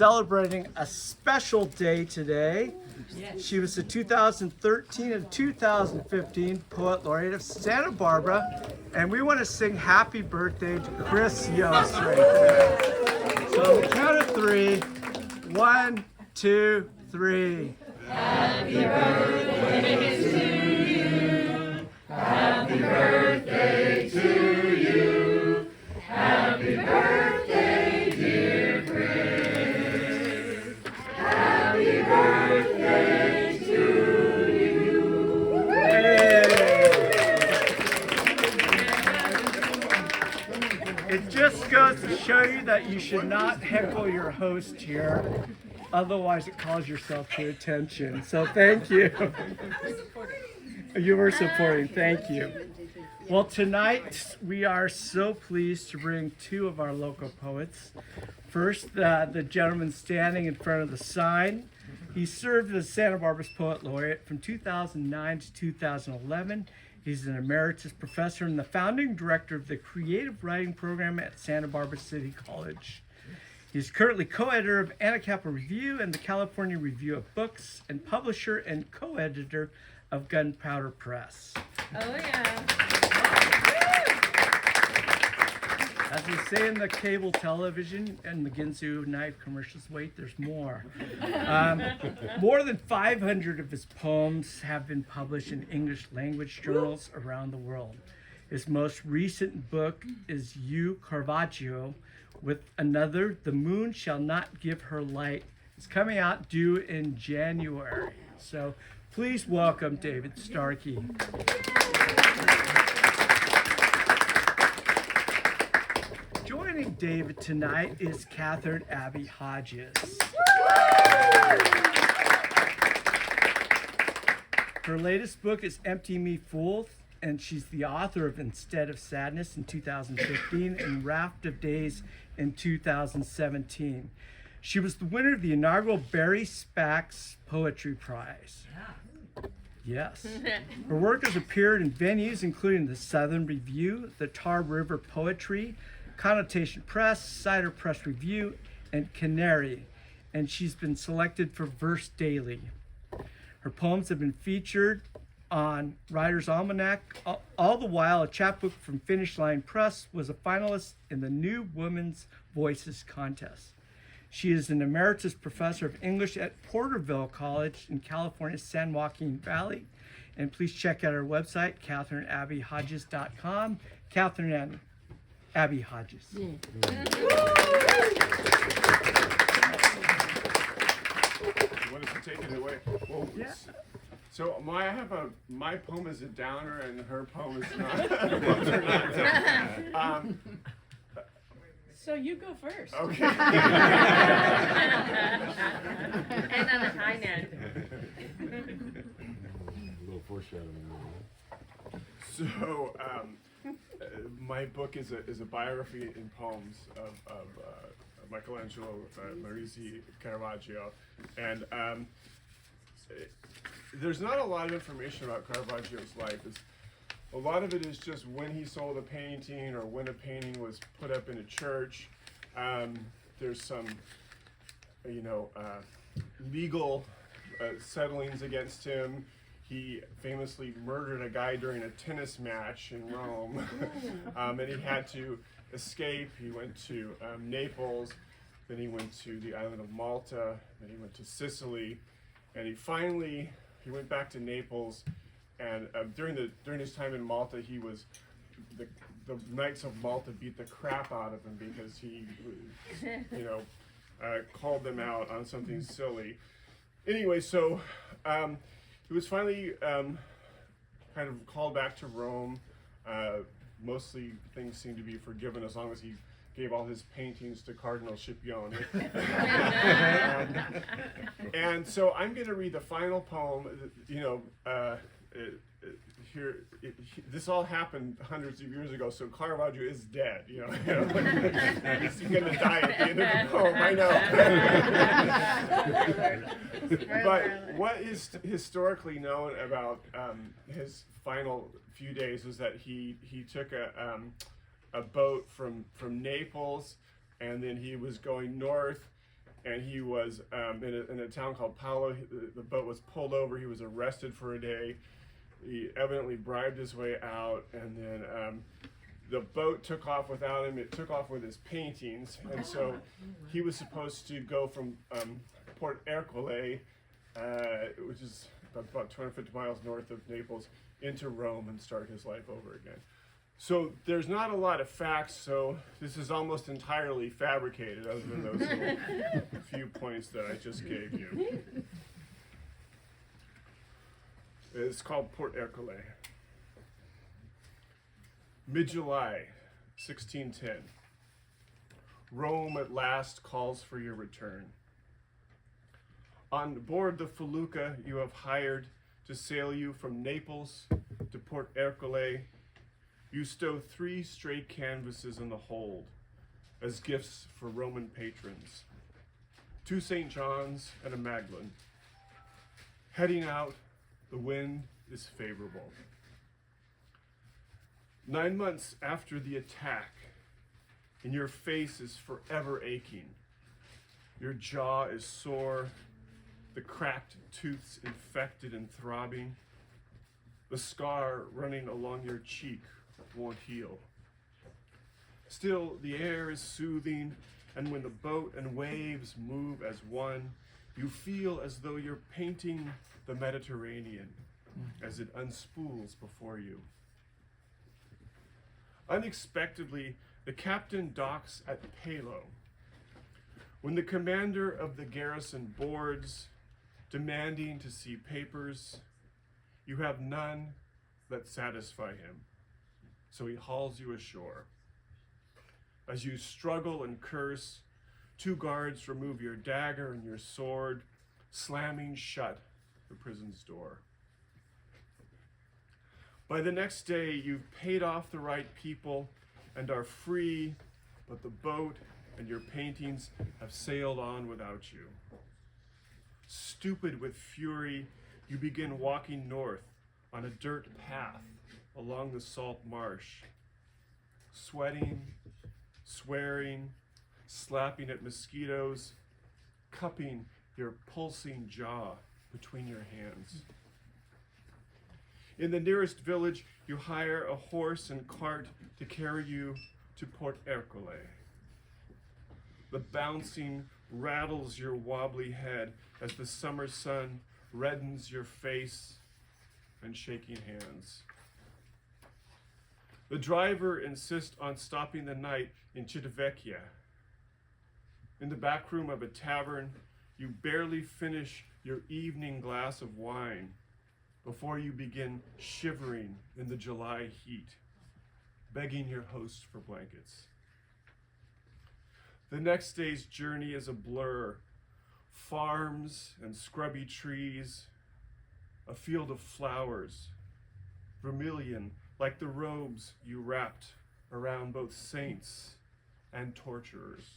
celebrating a special day today. She was the 2013 and 2015 Poet Laureate of Santa Barbara, and we want to sing happy birthday to Chris Yost right there. So on the count of three, 1, 2, 3. Happy birthday to you. Happy birthday to you. Happy birthday, dear Chris. Happy birthday to you. It just goes to show you that you should not heckle your host here. Otherwise, it calls yourself to attention. So thank you. You were supporting. Thank you. Well, tonight we are so pleased to bring two of our local poets. First, the gentleman standing in front of the sign. He served as Santa Barbara's Poet Laureate from 2009 to 2011. He's an emeritus professor and the founding director of the Creative Writing Program at Santa Barbara City College. He's currently co-editor of Anacapa Review and the California Review of Books, and publisher and co-editor of Gunpowder Press. Oh yeah. As we say in the cable television and the Ginsu knife commercials, wait, there's more. More than 500 of his poems have been published in English language journals around the world. His most recent book is You Caravaggio, with another, The Moon Shall Not Give Her Light. It's coming out due in January. So please welcome David Starkey. Joining David tonight is Catherine Abbey Hodges. Her latest book is Empty Me Full, and she's the author of Instead of Sadness in 2015 and Raft of Days in 2017. She was the winner of the inaugural Barry Spacks Poetry Prize. Yes. Her work has appeared in venues including the Southern Review, the Tar River Poetry, Connotation Press, Cider Press Review, and Canary, and she's been selected for Verse Daily. Her poems have been featured on Writer's Almanac. All the while, a chapbook from Finish Line Press was a finalist in the New Women's Voices contest. She is an emeritus professor of English at Porterville College in California's San Joaquin Valley. And please check out our website, CatherineAbbeyHodges.com. Catherine Abbey Hodges. You want us to take it away? Well, Yeah. So my poem is a downer and her poem is not. Both are not. So you go first. Okay. And on a high note. A little foreshadowing. So my book is a biography in poems of Michelangelo Merisi Caravaggio, and there's not a lot of information about Caravaggio's life. A lot of it is just when he sold a painting or when a painting was put up in a church. There's some, legal settlings against him. He famously murdered a guy during a tennis match in Rome, and he had to escape. He went to Naples, then he went to the island of Malta, then he went to Sicily, and he went back to Naples. And during his time in Malta, he was the Knights of Malta beat the crap out of him because he, called them out on something silly. Anyway, so he was finally kind of called back to Rome. Mostly things seem to be forgiven as long as he gave all his paintings to Cardinal Scipione. And so I'm going to read the final poem. This all happened hundreds of years ago, so Caravaggio is dead. He's going to die at the end of the poem. I know. But what is historically known about his final few days was that he took a boat from Naples, and then he was going north and he was in a town called Paolo. The boat was pulled over. He was arrested for a day. He evidently bribed his way out, and then the boat took off without him. It took off with his paintings, and so he was supposed to go from Port Ercole, which is about 250 miles north of Naples, into Rome and start his life over again. So there's not a lot of facts, so this is almost entirely fabricated, other than those little few points that I just gave you. It's called Port Ercole. Mid-July, 1610. Rome at last calls for your return. On board the felucca you have hired to sail you from Naples to Port Ercole, you stow 3 stray canvases in the hold as gifts for Roman patrons. 2 St. John's and a Magdalene. Heading out, the wind is favorable. 9 months after the attack, and your face is forever aching. Your jaw is sore, the cracked tooths infected and throbbing. The scar running along your cheek won't heal. Still, the air is soothing, and when the boat and waves move as one, you feel as though you're painting the Mediterranean as it unspools before you. Unexpectedly, the captain docks at Palo. When the commander of the garrison boards, demanding to see papers, you have none that satisfy him, so he hauls you ashore. As you struggle and curse, 2 guards remove your dagger and your sword, slamming shut the prison's door. By the next day, you've paid off the right people and are free, but the boat and your paintings have sailed on without you. Stupid with fury, you begin walking north on a dirt path along the salt marsh, sweating, swearing, slapping at mosquitoes, cupping your pulsing jaw between your hands. In the nearest village, you hire a horse and cart to carry you to Port Ercole. The bouncing rattles your wobbly head as the summer sun reddens your face and shaking hands. The driver insists on stopping the night in Civitavecchia. In the back room of a tavern, you barely finish your evening glass of wine before you begin shivering in the July heat, begging your host for blankets. The next day's journey is a blur. Farms and scrubby trees, a field of flowers, vermilion like the robes you wrapped around both saints and torturers.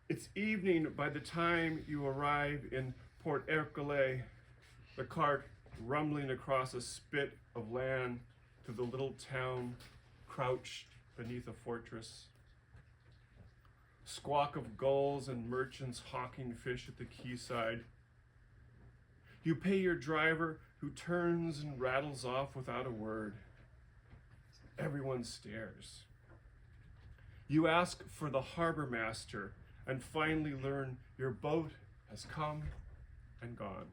It's evening by the time you arrive in Port Ercole, the cart rumbling across a spit of land to the little town crouched beneath a fortress. Squawk of gulls and merchants hawking fish at the quayside. You pay your driver, who turns and rattles off without a word. Everyone stares. You ask for the harbor master and finally learn your boat has come and gone.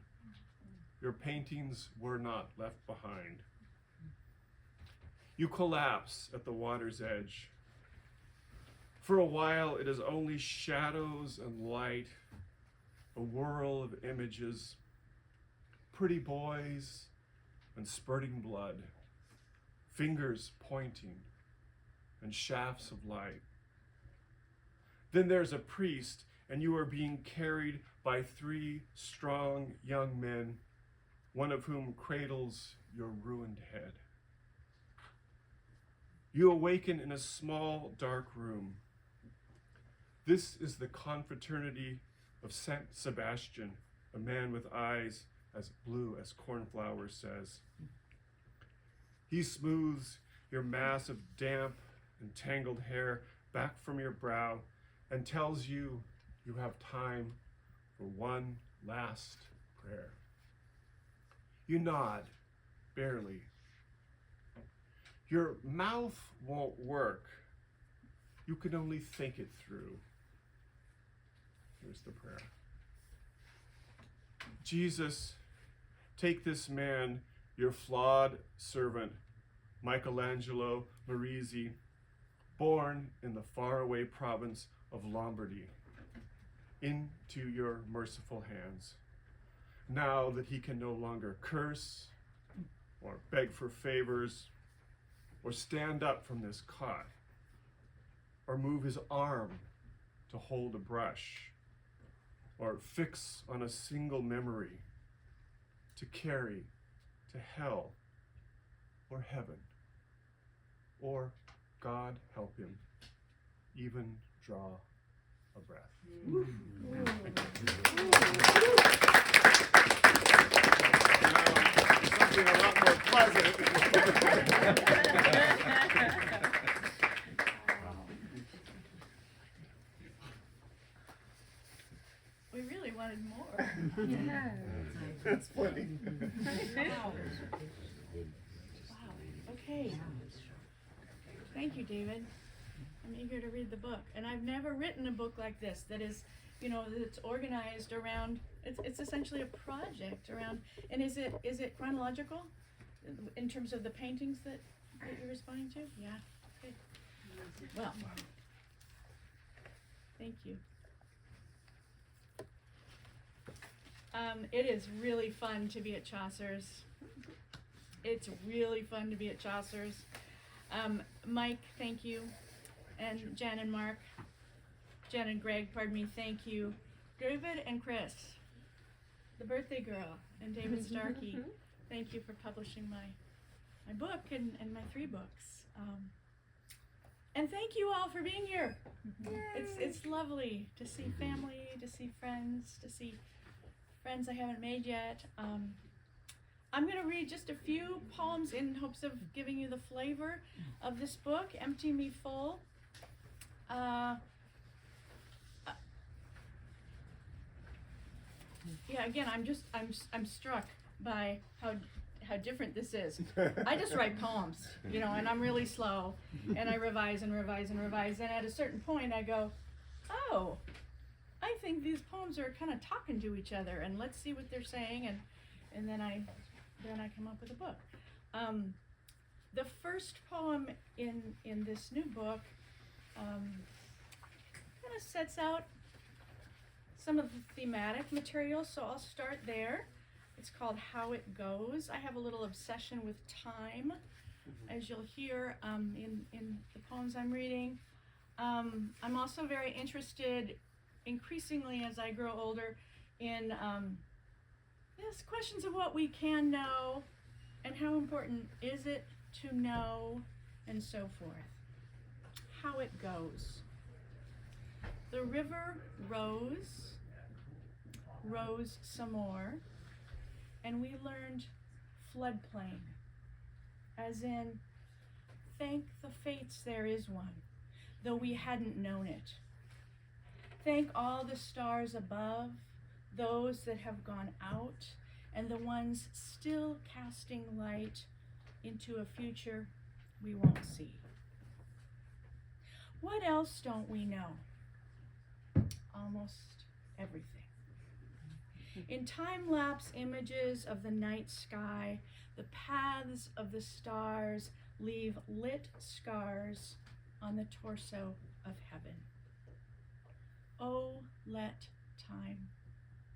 Your paintings were not left behind. You collapse at the water's edge. For a while, it is only shadows and light, a whirl of images, pretty boys and spurting blood, fingers pointing and shafts of light. Then there's a priest, and you are being carried by 3 strong young men, one of whom cradles your ruined head. You awaken in a small, dark room. This is the confraternity of Saint Sebastian, a man with eyes as blue as cornflowers says. He smooths your mass of damp and tangled hair back from your brow and tells you you have time for one last prayer. You nod, barely. Your mouth won't work. You can only think it through. Here's the prayer. Jesus, take this man, your flawed servant, Michelangelo Merisi, born in the faraway province of Lombardy, into your merciful hands. Now that he can no longer curse or beg for favors or stand up from this cot or move his arm to hold a brush or fix on a single memory to carry to hell or heaven, or, God help him, even draw a breath. Something a lot more pleasant. We really wanted more. Yeah. That's funny. Wow. Okay. Thank you, David. I'm eager to read the book. And I've never written a book like this that is, that's organized around, it's essentially a project around, and is it chronological in terms of the paintings that you're responding to? Yeah. Okay. Well, thank you. It is really fun to be at Chaucer's. It's really fun to be at Chaucer's. Mike, thank you. And Jen and Mark, Jen and Greg, pardon me, thank you. David and Chris, the birthday girl, and David Starkey, thank you for publishing my book and my 3 books. And thank you all for being here. It's lovely to see family, to see friends, friends I haven't made yet. I'm going to read just a few poems in hopes of giving you the flavor of this book, Empty Me Full. Yeah, again, I'm struck by how different this is. I just write poems, and I'm really slow, and I revise and revise and revise, and at a certain point I go, oh, I think these poems are kind of talking to each other, and let's see what they're saying, and then I come up with a book. The first poem in this new book kind of sets out some of the thematic material, so I'll start there. It's called How It Goes. I have a little obsession with time, as you'll hear in the poems I'm reading. I'm also very interested, increasingly as I grow older, in questions of what we can know and how important is it to know, and so forth. How it goes. The river rose some more, and we learned floodplain, as in, thank the fates there is one, though we hadn't known it. Thank all the stars above, those that have gone out, and the ones still casting light into a future we won't see. What else don't we know? Almost everything. In time-lapse images of the night sky, the paths of the stars leave lit scars on the torso of heaven. Oh, let time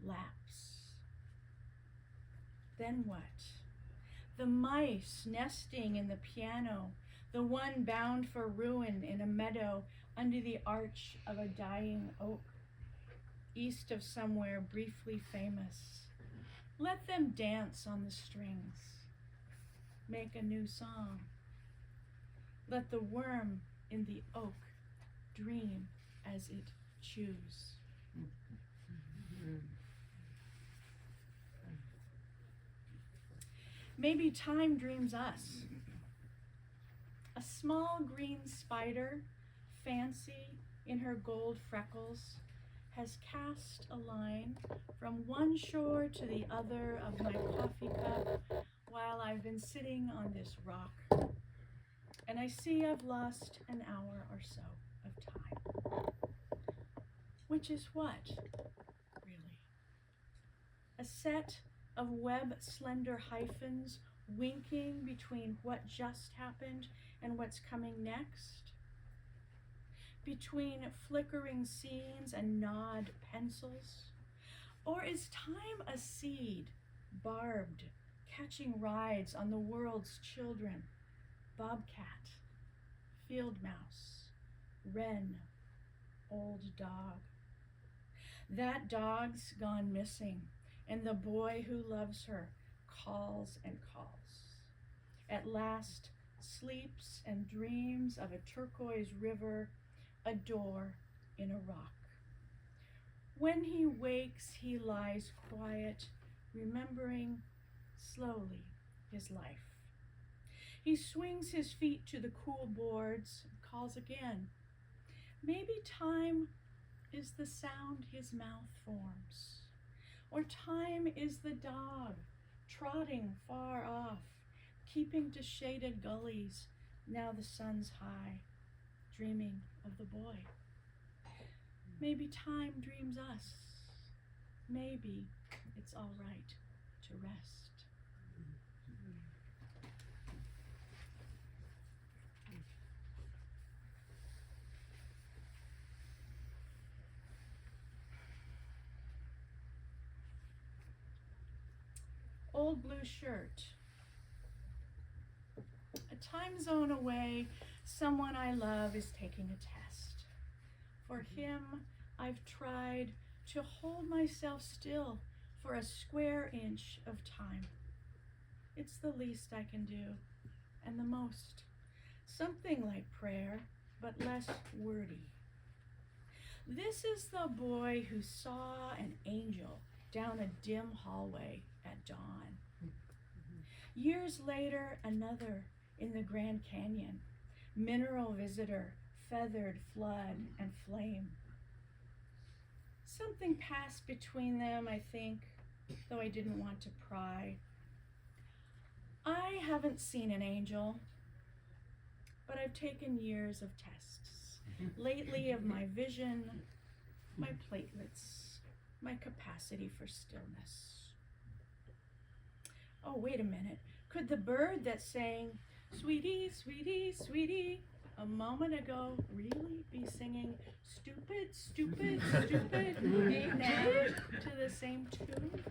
lapse. Then what? The mice nesting in the piano, the one bound for ruin in a meadow under the arch of a dying oak, east of somewhere briefly famous. Let them dance on the strings, make a new song. Let the worm in the oak dream as it chews. Maybe time dreams us. A small green spider, fancy in her gold freckles, has cast a line from one shore to the other of my coffee cup while I've been sitting on this rock. And I see I've lost an hour or so of time. Which is what, really? A set of web-slender hyphens winking between what just happened and what's coming next? Between flickering scenes and gnawed pencils? Or is time a seed, barbed, catching rides on the world's children? Bobcat, field mouse, wren, old dog. That dog's gone missing, and the boy who loves her calls and calls. At last, sleeps and dreams of a turquoise river, a door in a rock. When he wakes, he lies quiet, remembering slowly his life. He swings his feet to the cool boards and calls again. Maybe time is the sound his mouth forms, or time is the dog trotting far off, keeping to shaded gullies now the sun's high, dreaming of the boy. Maybe time dreams us. Maybe it's all right to rest. Old blue shirt. A time zone away, someone I love is taking a test. For him, I've tried to hold myself still for a square inch of time. It's the least I can do, and the most. Something like prayer, but less wordy. This is the boy who saw an angel down a dim hallway at dawn. Years later, another in the Grand Canyon, mineral visitor, feathered flood and flame. Something passed between them, I think, though I didn't want to pry. I haven't seen an angel, but I've taken years of tests, lately of my vision, my platelets, my capacity for stillness. Oh, wait a minute. Could the bird that sang, "Sweetie, sweetie, sweetie," a moment ago really be singing "Stupid, stupid, stupid" now to the same tune?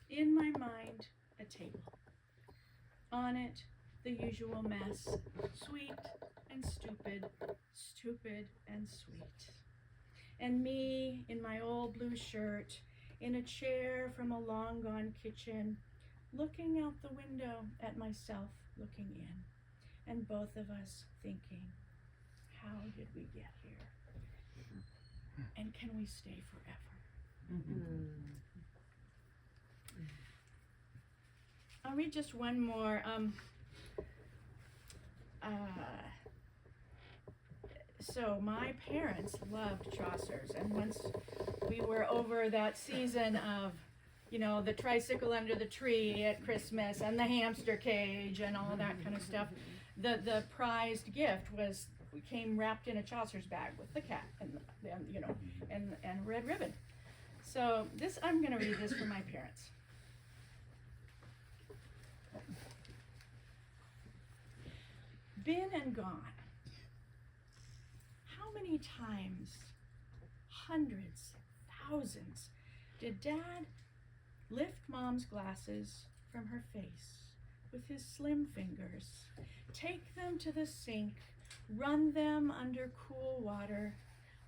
In my mind, a table. On it, the usual mess, sweet and stupid, stupid and sweet. And me in my old blue shirt, in a chair from a long gone kitchen, looking out the window at myself looking in, and both of us thinking, how did we get here? And can we stay forever? I'll read just one more. So my parents loved Chaucer's, and once we were over that season of, you know, the tricycle under the tree at Christmas and the hamster cage and all that kind of stuff, the prized gift was, we came wrapped in a Chaucer's bag with the cat and you know, and red ribbon. So this, I'm going to read this for my parents. Been and gone. How many times, hundreds, thousands, did Dad lift Mom's glasses from her face with his slim fingers, take them to the sink, run them under cool water,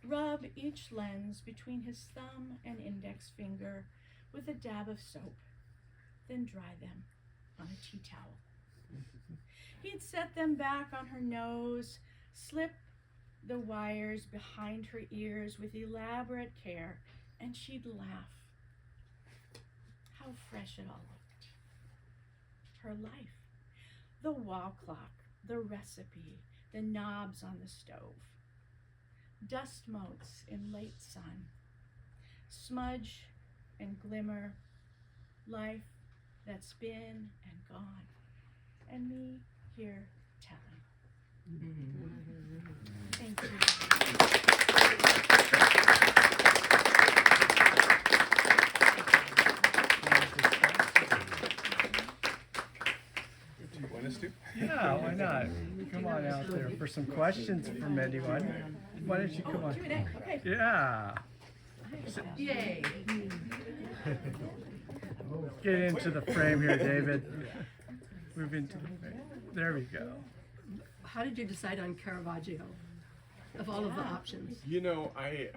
rub each lens between his thumb and index finger with a dab of soap, then dry them on a tea towel. He'd set them back on her nose, slip the wires behind her ears with elaborate care, and she'd laugh. How fresh it all looked. Her life. The wall clock, the recipe, the knobs on the stove. dust motes in late sun, smudge and glimmer, life that's been and gone, and me here telling. Thank you. Do you want us to? Yeah, why not? Come on out there for some questions from anyone. Why don't you come on? Q&A, okay. Yeah. Yay. Get into the frame here, David. Move into the frame. There we go. How did you decide on Caravaggio of all of the options? You know, I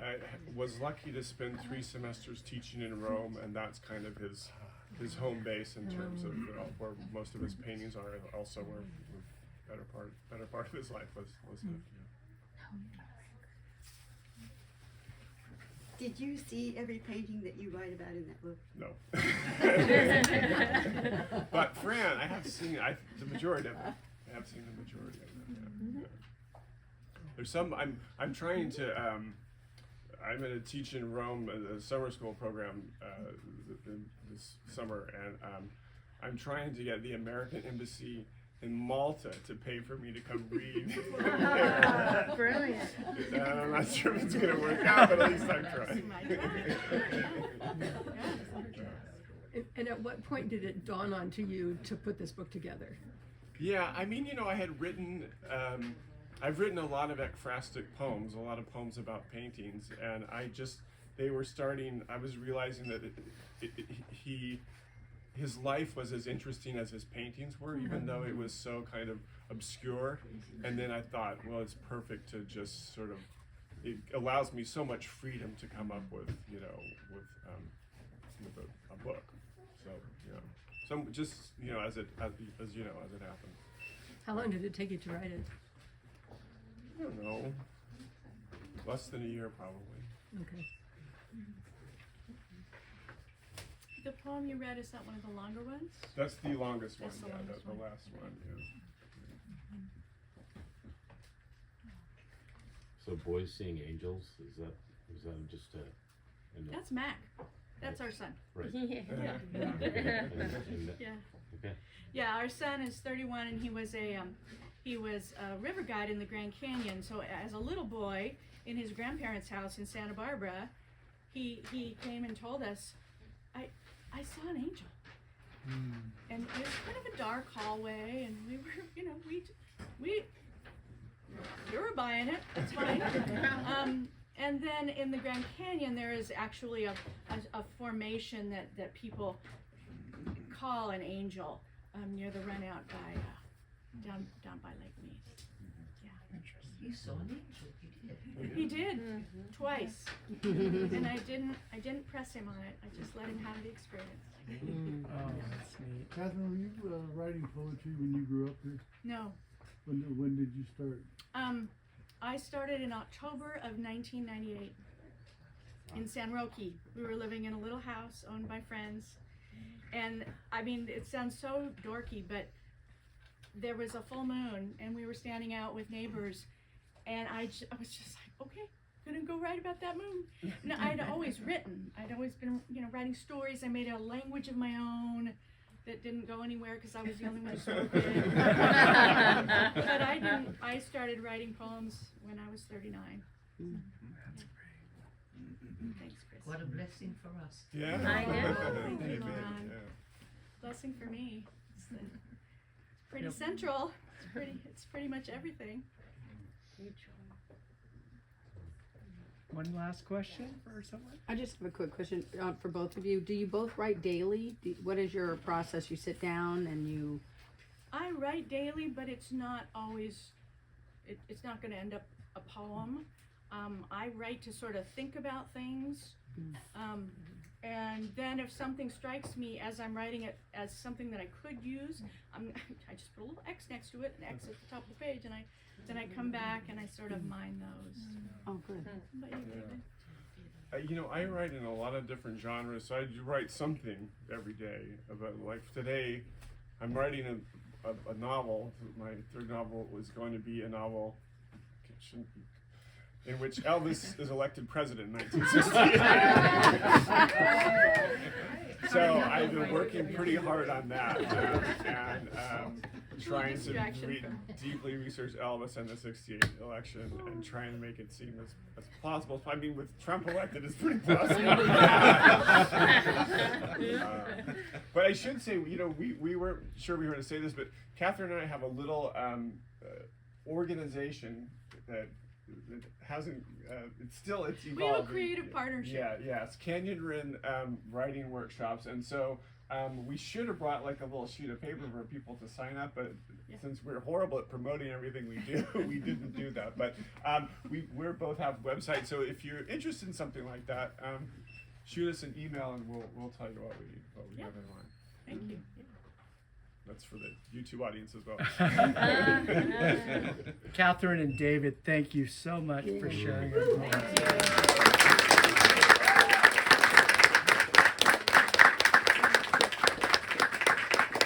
was lucky to spend 3 semesters teaching in Rome, and that's kind of his home base in terms of where most of his paintings are, and also where better part of his life was lived. Did you see every painting that you write about in that book? No. But Fran, I have seen the majority of them. I have seen the majority of them. Yeah. There's some I'm trying to I'm going to teach in Rome a summer school program this summer, and I'm trying to get the American Embassy in Malta to pay for me to come read. Brilliant. And I'm not sure if it's going to work out, but at least I'm trying. And at what point did it dawn on to you to put this book together? Yeah, I mean, you know, I had written, I've written a lot of ekphrastic poems, a lot of poems about paintings, and they were starting, I was realizing that his life was as interesting as his paintings were, even though it was so kind of obscure. And then I thought, well, it's perfect to just sort of, it allows me so much freedom to come up with, you know, with a book. So, you know, some just, you know, as it happened. How long did it take you to write it? I don't know, less than a year probably. Okay. The poem you read, is that one of the longer ones? That's the longest one, That's the yeah, longest that's the one. last one, yeah. So boys seeing angels, is that just a? That's Mac. That's our son. Right. Yeah. And Yeah. okay. Yeah, our son is 31, and he was a river guide in the Grand Canyon. So as a little boy in his grandparents' house in Santa Barbara, he came and told us, I saw an angel. And it was kind of a dark hallway, and we were, you know, we were buying it. That's fine. And then in the Grand Canyon, there is actually a formation that people call an angel near the run out by down by Lake Mead. Yeah. You saw an angel, you did. He did twice, and I didn't press him on it. I just let him have the experience. Oh, that's neat. Catherine, were you writing poetry when you grew up here? No, When did you start? I started in October of 1998 in San Roque. We were living in a little house owned by friends, and I mean, it sounds so dorky, but there was a full moon, and we were standing out with neighbors, and I was just like, okay, gonna go write about that moon. No, I'd always written. I'd always been, you know, writing stories. I made a language of my own that didn't go anywhere because I was the only one who spoke it. But I didn't. I started writing poems when I was 39. That's great. Thanks, Chris. What a blessing for us. Yeah. I know. Thank you, Lauren. yeah. Blessing for me. It's pretty central. It's pretty much everything. One last question for someone? I just have a quick question for both of you. Do you both write daily? What is your process? You sit down and you... I write daily, but it's not always, it's not going to end up a poem. I write to sort of think about things. And then if something strikes me as I'm writing it as something that I could use, I just put a little X next to it, an X at the top of the page, and then I come back and I sort of mine those. Oh, good. But you, David? You know, I write in a lot of different genres, so I do write something every day. About, like today, I'm writing a novel. My third novel was going to be a novel. It shouldn't be. in which Elvis is elected president in 1968. So I've been working pretty hard on that and trying to deeply research Elvis and the '68 election and trying to make it seem as plausible. I mean, with Trump elected, it's pretty plausible. But I should say, you know, we weren't sure we were going to say this, but Catherine and I have a little organization that hasn't, it's evolving. We have a creative partnership. Yeah, it's Canyon Rin writing workshops, and so we should have brought like a little sheet of paper for people to sign up, but since we're horrible at promoting everything we do, we didn't do that. But we both have websites, so if you're interested in something like that, shoot us an email and we'll tell you what we have in mind. Thank you. That's for the YouTube audience as well. Catherine and David, thank you so much for sharing your Thank you.